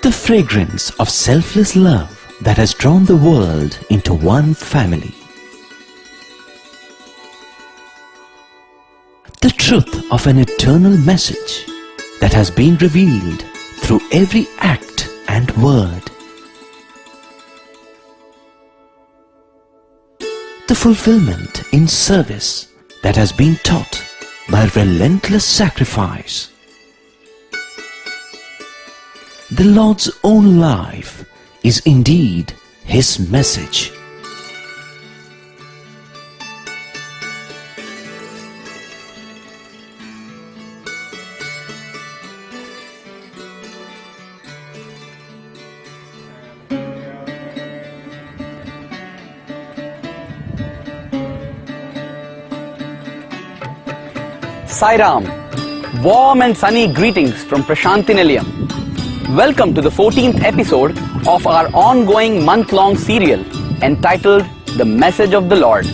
The fragrance of selfless love that has drawn the world into one family. The truth of an eternal message that has been revealed through every act and word. The fulfillment in service that has been taught by relentless sacrifice. The Lord's own life is indeed His message. Sai Ram, warm and sunny greetings from Prashanti Nilayam. Welcome to the 14th episode of our ongoing month-long serial entitled The Message of the Lord.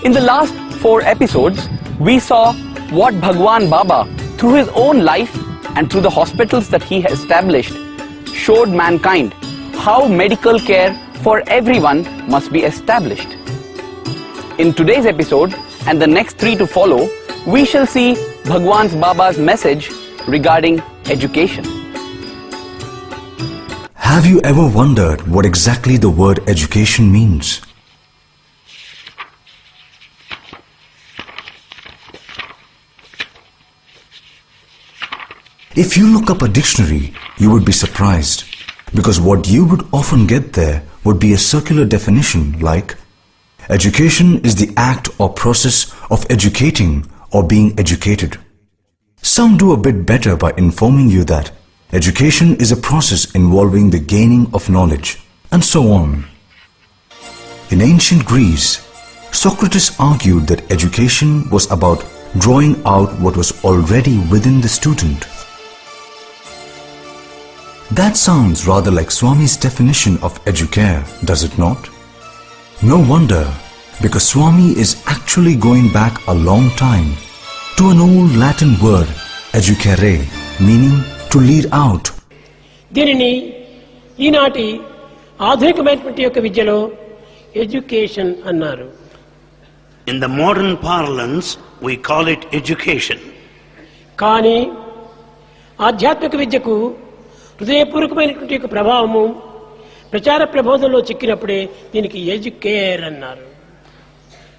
In the last 4 episodes, we saw what Bhagwan Baba, through his own life and through the hospitals that he has established, showed mankind how medical care for everyone must be established. In today's episode and the next 3 to follow, we shall see Bhagwan Baba's message regarding education. Have you ever wondered what exactly the word education means? If you look up a dictionary, you would be surprised, because what you would often get there would be a circular definition like, education is the act or process of educating or being educated. Some do a bit better by informing you that education is a process involving the gaining of knowledge, and so on. In ancient Greece, Socrates argued that education was about drawing out what was already within the student. That sounds rather like Swami's definition of educare, does it not? No wonder, because Swami is actually going back a long time to an old Latin word, educare, meaning to lead out. దీనిని ఈనాటి ఆధునికమైనటువంటి యొక్క విద్యలో education అన్నారు. In the modern parlance, we call it education. కానీ ఆధ్యాత్మిక విద్యకు హృదయపూర్వకమైనటువంటి యొక్క ప్రభావము ప్రచార ప్రబోధంలో చిక్కినప్పుడే దీనికి ఎడ్యుకేర్ అన్నారు.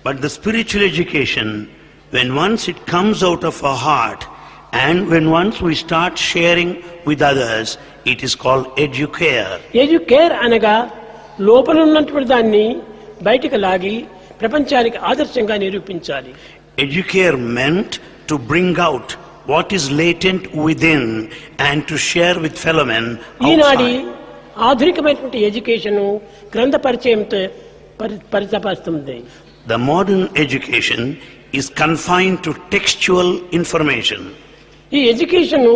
But the spiritual education, when once it comes out of our heart and when once we start sharing with others, it is called educare. Educare అనగా లోపల ఉన్నటువంటి దాన్ని బయటికి లాగి ప్రపంచానికి ఆదర్శంగా నిరూపించాలి. Educare meant to bring out what is latent within and to share with fellow men ఈనాటి outside. ఆధునికమైనటువంటి education గ్రంథ పరిచయంతో పరితపిస్తుంది. The modern education is confined to textual information. ఈ ఎడ్యుకేషన్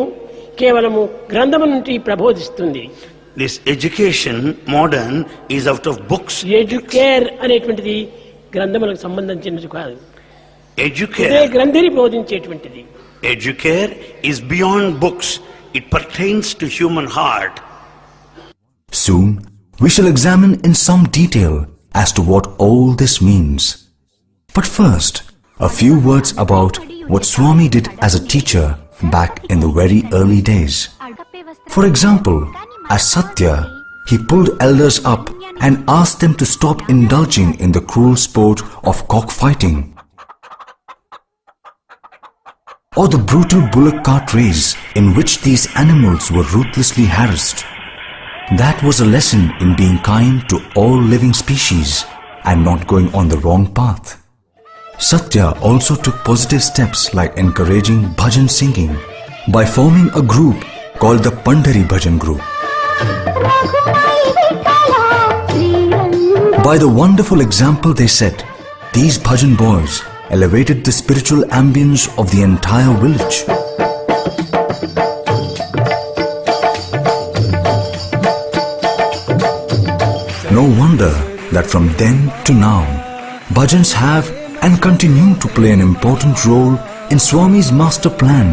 కేవలము గ్రంథము నుండి ప్రబోధిస్తుంది. This education, modern, is out of books. Educare అనేటువంటిది గ్రంథములకు సంబంధించినది కాదు. Educare, గ్రంథిని బోధించేటువంటిది. educare is beyond books. It pertains to human heart. Soon, we shall examine in some detail as to what all this means. But first, a few words about what Swami did as a teacher back in the very early days. For example, as Sathya, he pulled elders up and asked them to stop indulging in the cruel sport of cockfighting, or the brutal bullock cart race in which these animals were ruthlessly harassed. That was a lesson in being kind to all living species and not going on the wrong path. Sathya also took positive steps like encouraging bhajan singing by forming a group called the Pandhari Bhajan Group. By the wonderful example they set, these bhajan boys elevated the spiritual ambience of the entire village. No wonder that from then to now, bhajans have and continue to play an important role in Swami's master plan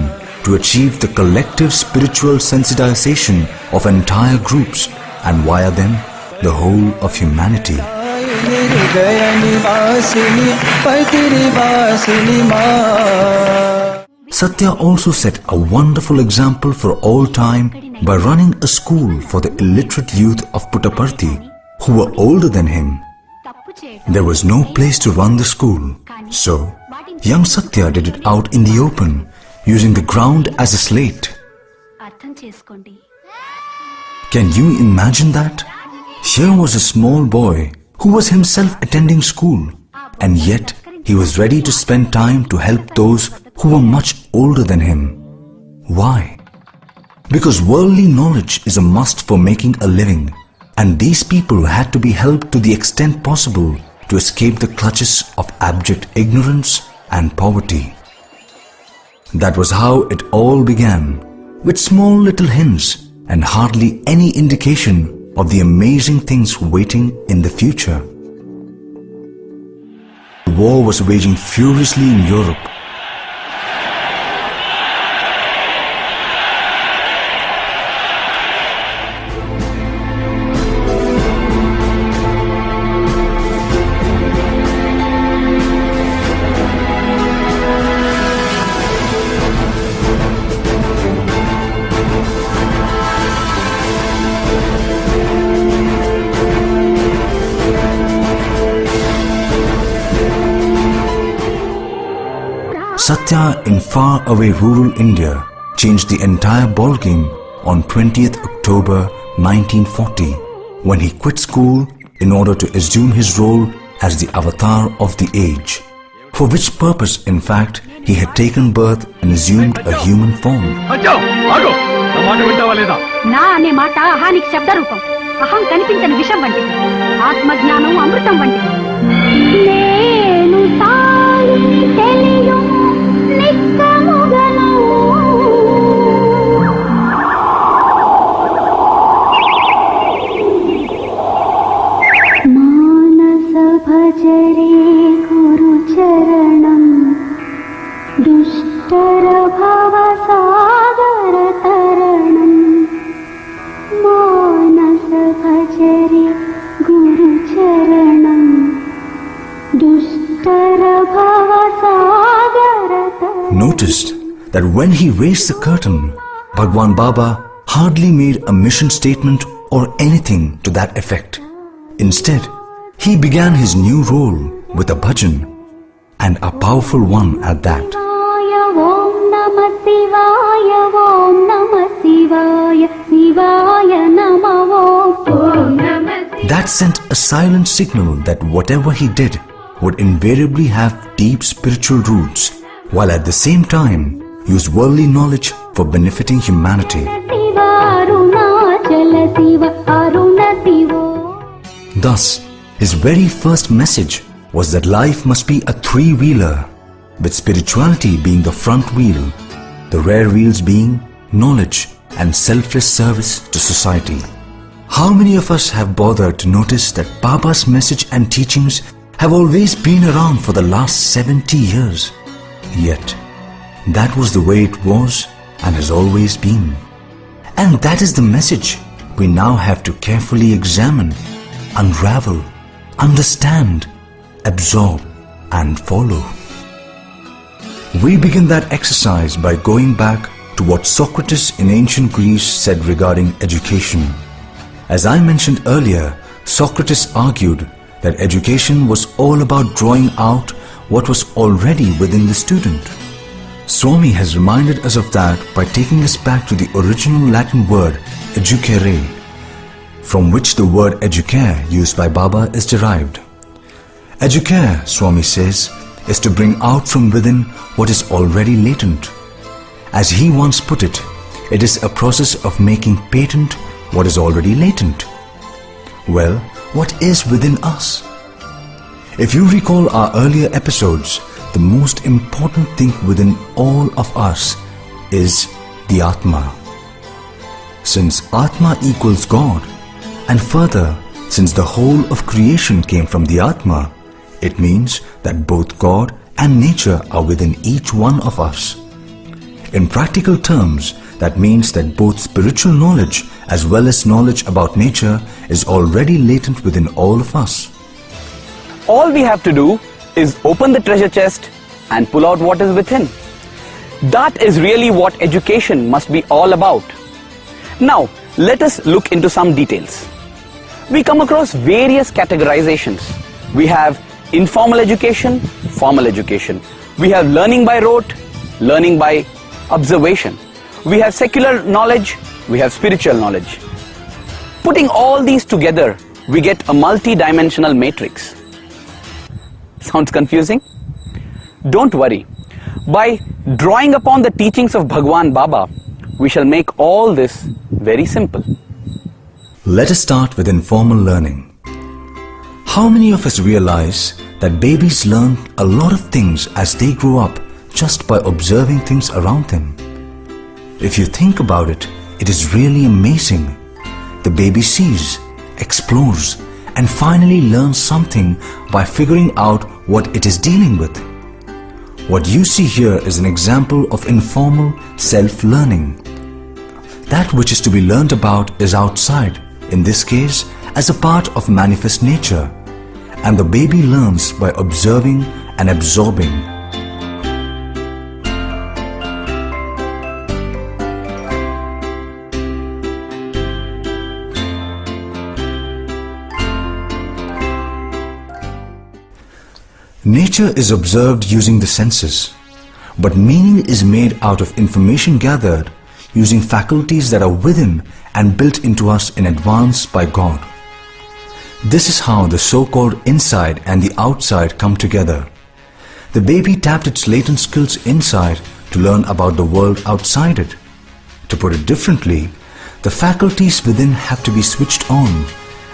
to achieve the collective spiritual sensitization of entire groups and via them the whole of humanity. Sathya also set a wonderful example for all time by running a school for the illiterate youth of Puttaparthi who were older than him. There was no place to run the school, so young Sathya did it out in the open, using the ground as a slate. Can you imagine that? Here was a small boy who was himself attending school, and yet he was ready to spend time to help those who were much older than him. Why? Because worldly knowledge is a must for making a living, and these people had to be helped to the extent possible to escape the clutches of abject ignorance and poverty. That was how it all began, with small little hints and hardly any indication of the amazing things waiting in the future. The war was waging furiously in Europe. Sathya in far-away rural India changed the entire ballgame on 20th October 1940 when he quit school in order to assume his role as the avatar of the age, for which purpose, in fact, he had taken birth and assumed a human form. నా అనే మాట అహానికి శబ్ద రూపం. అహం కనిపించని విషం వంటిది. ఆత్మజ్ఞానం అమృతం వంటిది. నేను తాను తెలియు నిక్కముగను. మానస భజరే గురు చరణం దుష్టర భవ సాగర తరణం. మానస భజరే గురు చరణం దుష్టర భవ సాగర తరణం. Noticed that when he raised the curtain, Bhagwan Baba hardly made a mission statement or anything to that effect. Instead, he began his new role with a bhajan, and a powerful one at that. Om Namah Shivaya, Om Namah Shivaya, Shivaya Namah Om Namah. That sent a silent signal that whatever he did would invariably have deep spiritual roots, while at the same time use worldly knowledge for benefiting humanity. Thus, his very first message was that life must be a three-wheeler, with spirituality being the front wheel, the rear wheels being knowledge and selfless service to society. How many of us have bothered to notice that Baba's message and teachings have always been around for the last 70 years? Yet, that was the way it was and has always been. And that is the message we now have to carefully examine, unravel, understand, absorb and follow. We begin that exercise by going back to what Socrates in ancient Greece said regarding education. As I mentioned earlier, Socrates argued that education was all about drawing out what was already within the student. Swami has reminded us of that by taking us back to the original Latin word educere, from which the word educare used by Baba is derived. Educare, Swami says, is to bring out from within what is already latent. As he once put it, it is a process of making patent what is already latent. Well, what is within us? If you recall our earlier episodes, the most important thing within all of us is the Atma. Since Atma equals God, and further, since the whole of creation came from the Atma, it means that both God and nature are within each one of us. In practical terms, that means that both spiritual knowledge as well as knowledge about nature is already latent within all of us. All we have to do is open the treasure chest and pull out what is within. That is really what education must be all about. Now, let us look into some details. We come across various categorizations. We have informal education, formal education. We have learning by rote, learning by observation. We have secular knowledge, we have spiritual knowledge. Putting all these together, we get a multi-dimensional matrix. Sounds confusing? Don't worry. By drawing upon the teachings of Bhagwan Baba, we shall make all this very simple. Let us start with informal learning. How many of us realize that babies learn a lot of things as they grow up just by observing things around them? If you think about it, it is really amazing. The baby sees, explores, and finally learns something by figuring out what it is dealing with. What you see here is an example of informal self-learning. That which is to be learnt about is outside, in this case, as a part of manifest nature, and the baby learns by observing and absorbing. Nature is observed using the senses, but meaning is made out of information gathered using faculties that are within and built into us in advance by God. This is how the so-called inside and the outside come together. The baby tapped its latent skills inside to learn about the world outside it. To put it differently, the faculties within have to be switched on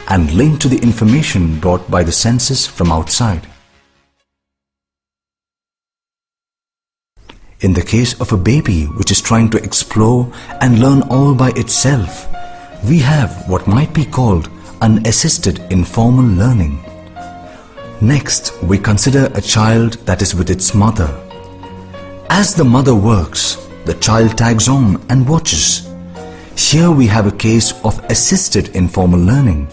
and linked to the information brought by the senses from outside. In the case of a baby which is trying to explore and learn all by itself, we have what might be called unassisted informal learning. Next, we consider a child that is with its mother. As the mother works, the child tags on and watches. Here we have a case of assisted informal learning.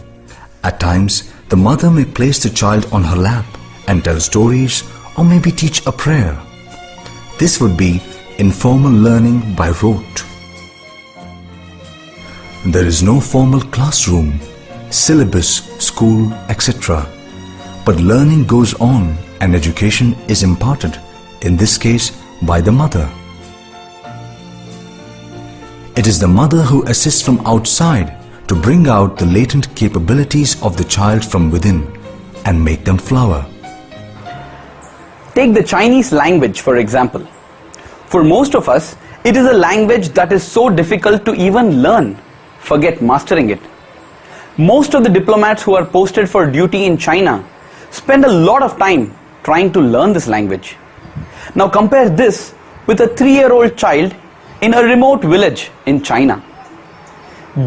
At times, the mother may place the child on her lap and tell stories or maybe teach a prayer. This would be informal learning by rote. There is no formal classroom, syllabus, school, etc. But learning goes on and education is imparted, in this case by the mother. It is the mother who assists from outside to bring out the latent capabilities of the child from within and make them flower. Take the Chinese language, for example. For most of us, it is a language that is so difficult to even learn, forget mastering it. Most of the diplomats who are posted for duty in China spend a lot of time trying to learn this language. Now compare this with a 3-year-old child in a remote village in China.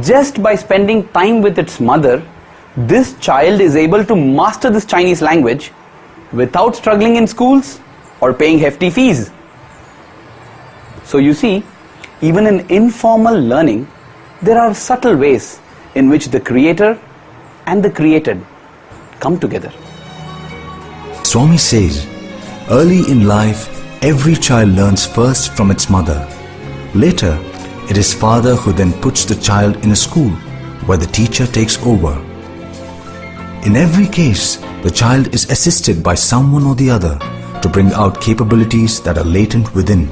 Just by spending time with its mother, this child is able to master this Chinese language without struggling in schools or paying hefty fees. So you see, even in informal learning, there are subtle ways in which the creator and the created come together. Swami says, early in life, every child learns first from its mother. Later, it is father who then puts the child in a school where the teacher takes over. In every case, the child is assisted by someone or the other to bring out capabilities that are latent within.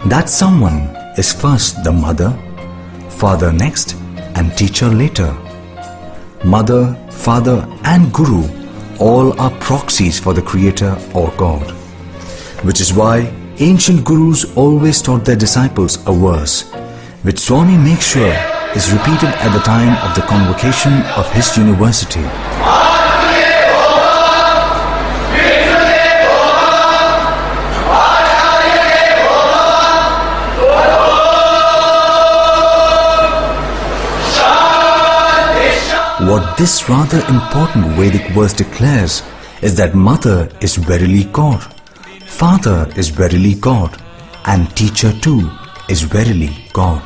That someone is first the mother, father next, and teacher later. Mother, father, and guru all are proxies for the creator or God. Which is why ancient gurus always taught their disciples a verse, which Swami makes sure is repeated at the time of the convocation of his university. What this rather important Vedic verse declares is that Mother is verily God, Father is verily God, and teacher too is verily God.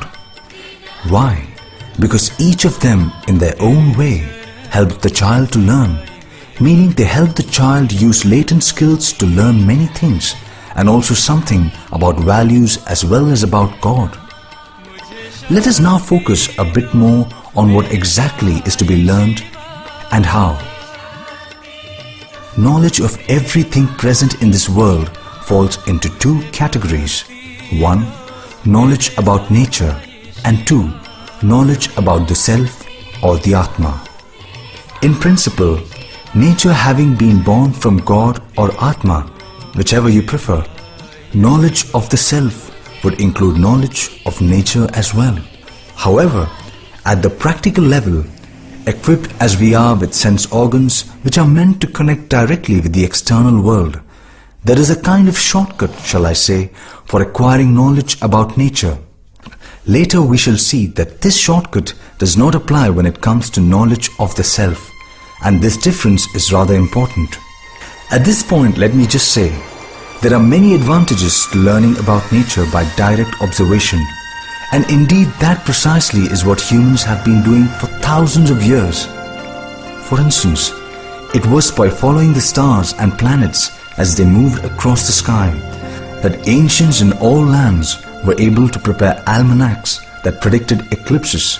Why? Because each of them in their own way help the child to learn, meaning they help the child use latent skills to learn many things and also something about values as well as about God. Let us now focus a bit more on what exactly is to be learned and how. Knowledge of everything present in this world falls into two categories. 1. Knowledge about nature, and 2. Knowledge about the self or the Atma. In principle, nature having been born from God or Atma, whichever you prefer, knowledge of the self would include knowledge of nature as well. However, at the practical level, equipped as we are with sense organs which are meant to connect directly with the external world, there is a kind of shortcut, shall I say, for acquiring knowledge about nature. Later we shall see that this shortcut does not apply when it comes to knowledge of the self, and this difference is rather important. At this point, let me just say, there are many advantages to learning about nature by direct observation, and indeed that precisely is what humans have been doing for thousands of years. For instance, it was by following the stars and planets as they moved across the sky that ancients in all lands were able to prepare almanacs that predicted eclipses.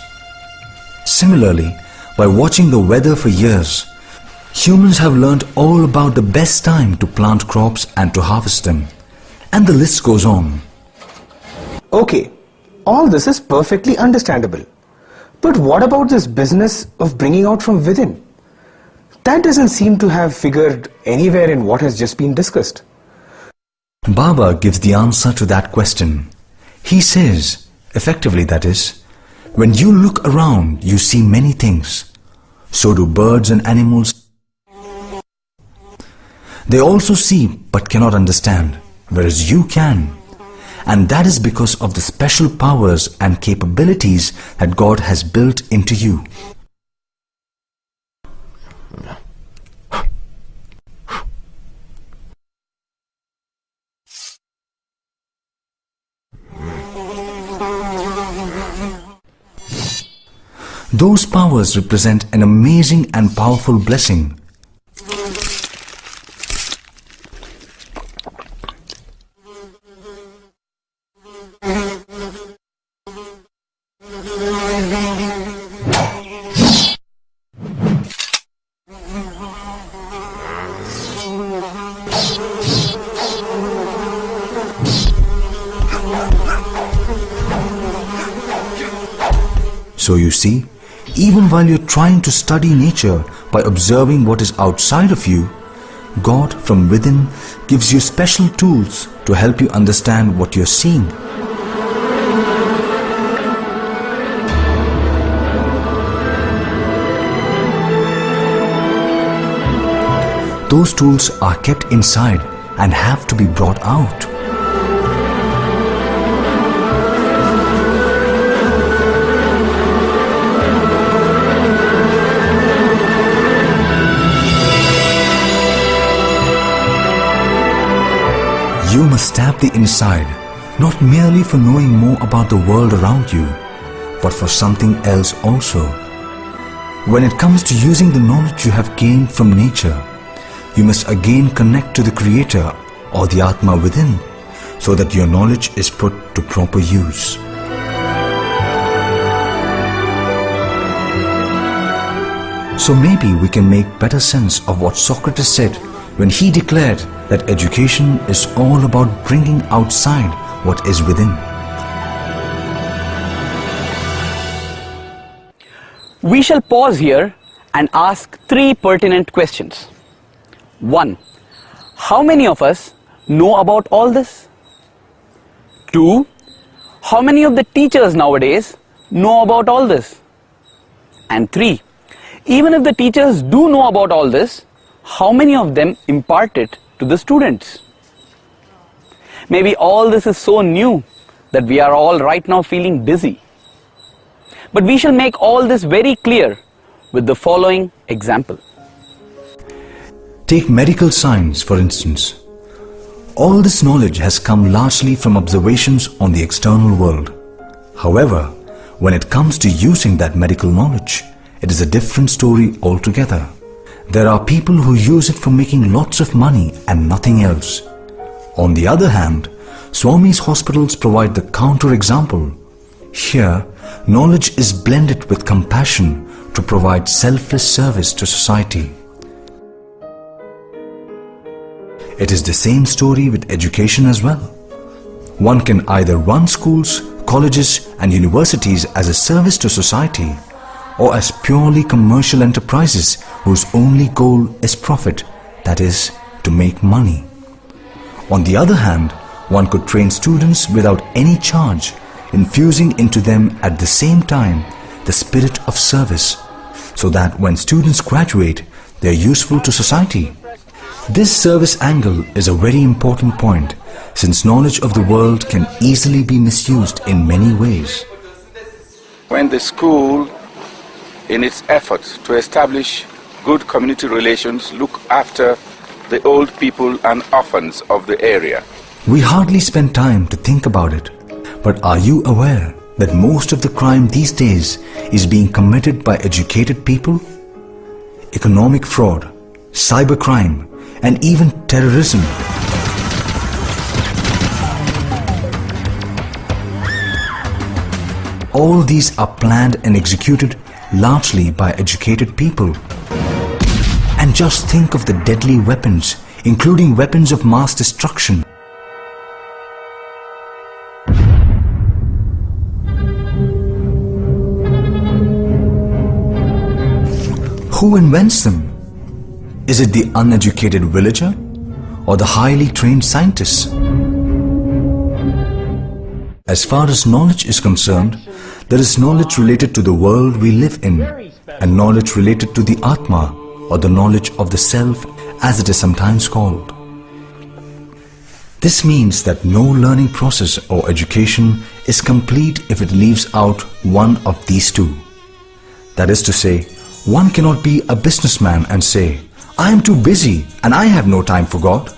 Similarly, by watching the weather for years, humans have learned all about the best time to plant crops and to harvest them. And the list goes on. Okay, all this is perfectly understandable. But what about this business of bringing out from within? That doesn't seem to have figured anywhere in what has just been discussed. Baba gives the answer to that question. He says, effectively that is, when you look around, you see many things. So do birds and animals. They also see but cannot understand, whereas you can. And that is because of the special powers and capabilities that God has built into you. Those powers represent an amazing and powerful blessing. So you see, even while you're trying to study nature by observing what is outside of you, God from within gives you special tools to help you understand what you're seeing. Those tools are kept inside and have to be brought out. You must tap the inside, not merely for knowing more about the world around you, but for something else also. When it comes to using the knowledge you have gained from nature, you must again connect to the Creator or the Atma within, so that your knowledge is put to proper use. So maybe we can make better sense of what Socrates said when he declared that education is all about bringing outside what is within. We shall pause here and ask 3 pertinent questions. 1. How many of us know about all this? 2. How many of the teachers nowadays know about all this? And 3. Even if the teachers do know about all this, how many of them impart it to the students? Maybe all this is so new that we are all right now feeling dizzy. But we shall make all this very clear with the following example. Take medical science, for instance. All this knowledge has come largely from observations on the external world. However, when it comes to using that medical knowledge, it is a different story altogether. There are people who use it for making lots of money and nothing else. On the other hand, Swami's hospitals provide the counter-example. Here, knowledge is blended with compassion to provide selfless service to society. It is the same story with education as well. One can either run schools, colleges and universities as a service to society, or as purely commercial enterprises whose only goal is profit, that is, to make money. On the other hand, one could train students without any charge, infusing into them at the same time the spirit of service, so that when students graduate, they are useful to society. This service angle is a very important point, since knowledge of the world can easily be misused in many ways. When the school, in its efforts to establish good community relations, look after the old people and orphans of the area. We hardly spend time to think about it, but are you aware that most of the crime these days is being committed by educated people? Economic fraud, cybercrime, and even terrorism. All these are planned and executed largely by educated people. And just think of the deadly weapons, including weapons of mass destruction. Who invents them? Is it the uneducated villager or the highly trained scientists? As far as knowledge is concerned, there is knowledge related to the world we live in, and knowledge related to the Atma, or the knowledge of the self, as it is sometimes called. This means that no learning process or education is complete if it leaves out one of these two. That is to say, one cannot be a businessman and say, "I am too busy and I have no time for God."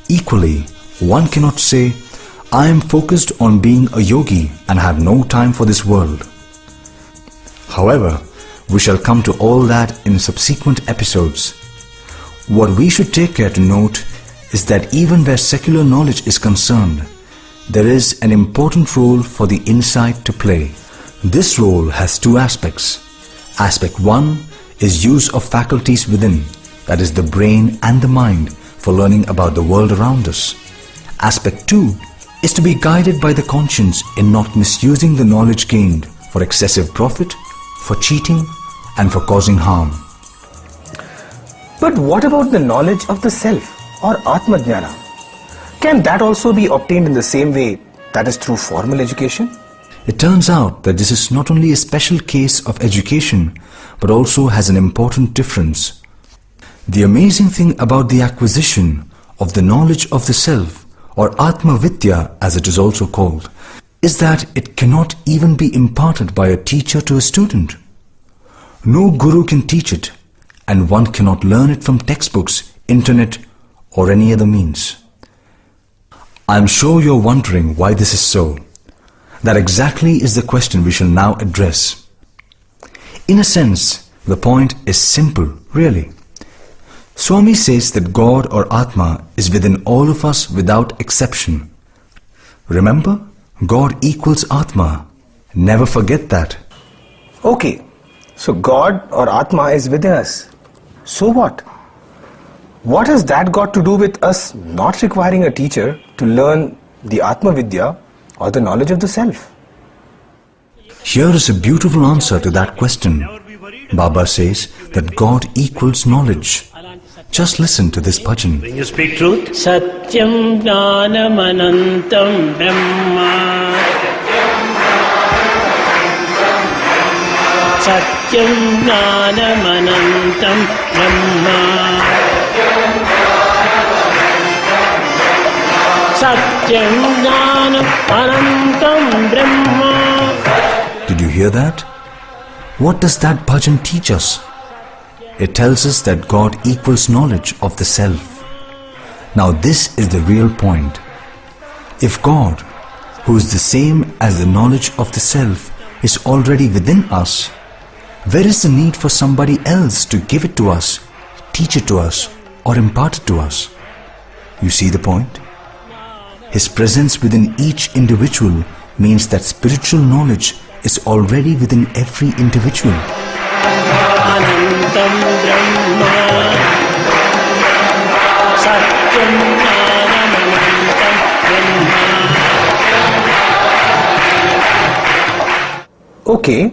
Equally, one cannot say, "I am focused on being a yogi and have no time for this world." However, we shall come to all that in subsequent episodes. What we should take care to note is that even where secular knowledge is concerned, there is an important role for the insight to play. This role has two aspects. Aspect 1 is use of faculties within, that is the brain and the mind, for learning about the world around us. Aspect 2 is to be guided by the conscience in not misusing the knowledge gained for excessive profit, for cheating, and for causing harm. But what about the knowledge of the self, or Atma Jnana? Can that also be obtained in the same way, that is through formal education? It turns out that this is not only a special case of education, but also has an important difference. The amazing thing about the acquisition of the knowledge of the self, or Atma Vidya as it is also called, is that it cannot even be imparted by a teacher to a student. No guru can teach it, and one cannot learn it from textbooks, internet, or any other means. I am sure you are wondering why this is so. That exactly is the question we shall now address. In a sense, the point is simple, really. Swami says that God or Atma is within all of us without exception. Remember, God equals Atma. Never forget that. Okay, so God or Atma is within us. So what? What has that got to do with us not requiring a teacher to learn the Atma Vidya or the knowledge of the self? Here is a beautiful answer to that question. Baba says that God equals knowledge. Just listen to this bhajan. When you speak truth, Satyam Jnanam Anantam Brahma. Satyam Jnanam Anantam Brahma. Satyam Jnanam Anantam Brahma. Did you hear that? What does that bhajan teach us? It tells us that God equals knowledge of the self. Now this is the real point. If God, who is the same as the knowledge of the self, is already within us, where is the need for somebody else to give it to us, teach it to us, or impart it to us? You see the point? His presence within each individual means that spiritual knowledge is already within every individual. Anantam Brahma Satyam Jnanam Anantam Brahma. Okay,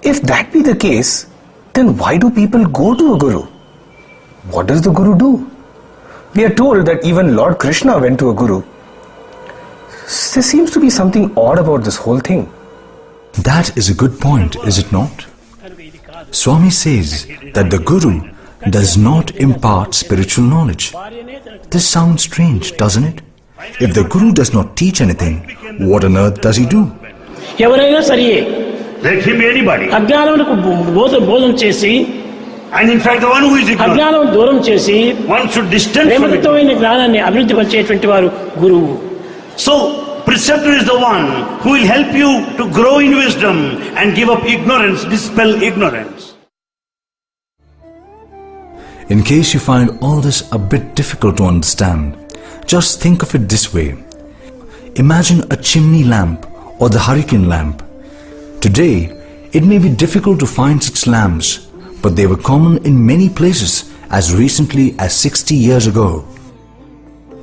if that be the case, then why do people go to a guru? What does the guru do? We are told that even Lord Krishna went to a guru. There seems to be something odd about this whole thing. That is a good point, is it not? Swami says that the guru does not impart spiritual knowledge. This sounds strange, doesn't it? If the guru does not teach anything, what on earth does he do? ఎవరైనా సరే Let him be anybody. అజ్ఞానమునకు బోధన చేసి And in fact, the one who is ignorant, అజ్ఞానం దూరం చేసి one should distance from it. ప్రేమతత్వమైన జ్ఞానాన్ని అభివృద్ధి పరిచేటువంటి వారు గురువు. So, preceptor is the one who will help you to grow in wisdom and give up ignorance, dispel ignorance. In case you find all this a bit difficult to understand, just think of it this way. Imagine a chimney lamp or the hurricane lamp. Today, it may be difficult to find such lamps, but they were common in many places as recently as 60 years ago.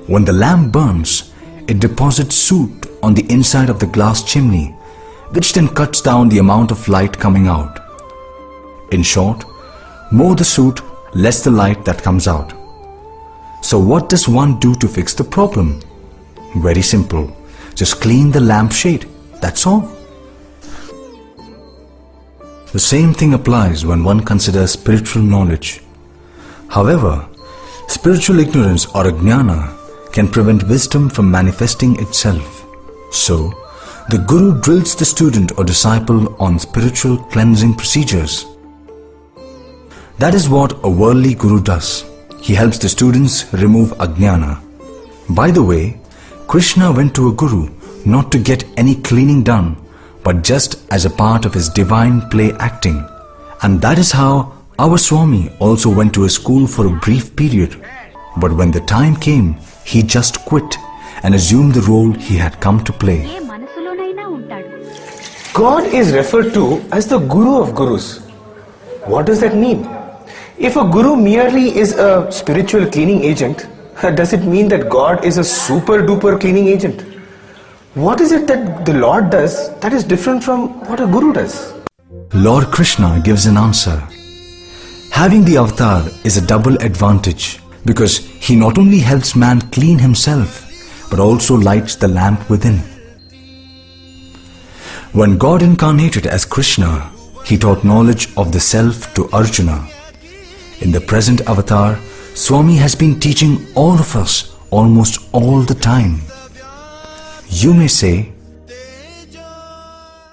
When the lamp burns, it deposits soot on the inside of the glass chimney, which then cuts down the amount of light coming out. In short, more the soot, less the light that comes out. So what does one do to fix the problem? Very simple. Just clean the lamp shade. That's all. The same thing applies when one considers spiritual knowledge. However, spiritual ignorance or ajnana can prevent wisdom from manifesting itself. So, the guru drills the student or disciple on spiritual cleansing procedures. That is what a worldly guru does. He helps the students remove ajnana. By the way, Krishna went to a guru not to get any cleaning done, but just as a part of his divine play acting. And that is how our Swami also went to a school for a brief period. But when the time came, he just quit and assumed the role he had come to play. God is referred to as the Guru of Gurus. What does that mean? If a Guru merely is a spiritual cleaning agent, does it mean that God is a super duper cleaning agent? What is it that the Lord does that is different from what a Guru does? Lord Krishna gives an answer. Having the avatar is a double advantage because he not only helps man clean himself but also lights the lamp within. When God incarnated as Krishna, he taught knowledge of the self to Arjuna. In the present avatar, Swami has been teaching all of us almost all the time. You may say,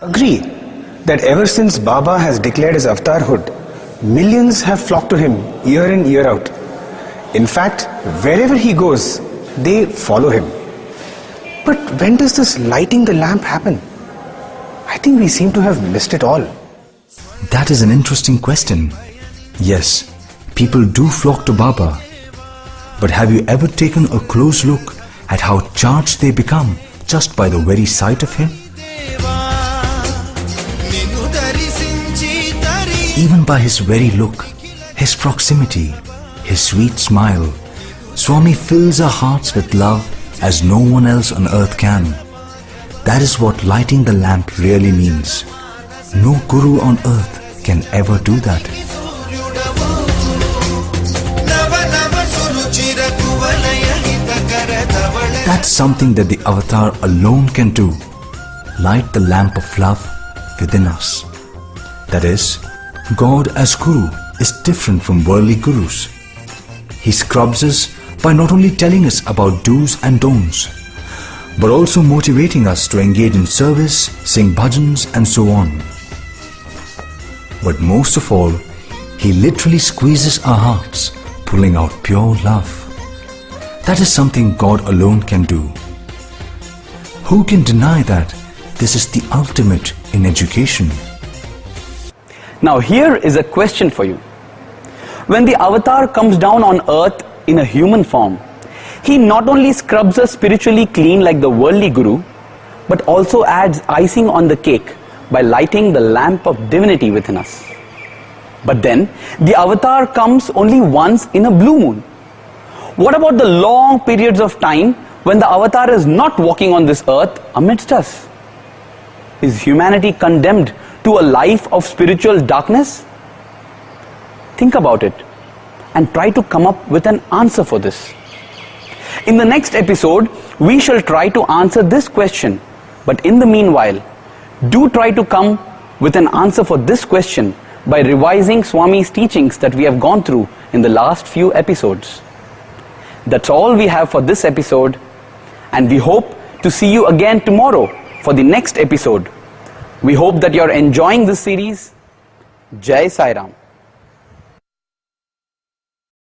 Agree that ever since Baba has declared his avatarhood, millions have flocked to him year in year out. In fact, wherever he goes, they follow him. But when does this lighting the lamp happen? I think we seem to have missed it all. That is an interesting question. Yes, people do flock to Baba. But have you ever taken a close look at how charged they become just by the very sight of him? Even by his very look, his proximity, his sweet smile, Swami fills our hearts with love as no one else on earth can. That is what lighting the lamp really means. No guru on earth can ever do that. That's something that the avatar alone can do. Light the lamp of love within us. That is, God as Guru is different from worldly gurus. He scrubs us by not only telling us about do's and don'ts, but also motivating us to engage in service, sing bhajans and so on. But most of all, he literally squeezes our hearts, pulling out pure love. That is something God alone can do. Who can deny that this is the ultimate in education? Now here is a question for you. When the avatar comes down on earth in a human form, he not only scrubs us spiritually clean like the worldly guru, but also adds icing on the cake by lighting the lamp of divinity within us. But then, the avatar comes only once in a blue moon. What about the long periods of time when the avatar is not walking on this earth amidst us? Is humanity condemned to a life of spiritual darkness? Think about it and try to come up with an answer for this. In the next episode, we shall try to answer this question. But in the meanwhile, do try to come with an answer for this question by revising Swami's teachings that we have gone through in the last few episodes. That's all we have for this episode, and we hope to see you again tomorrow for the next episode. We hope that you're enjoying this series. Jai Sai Ram.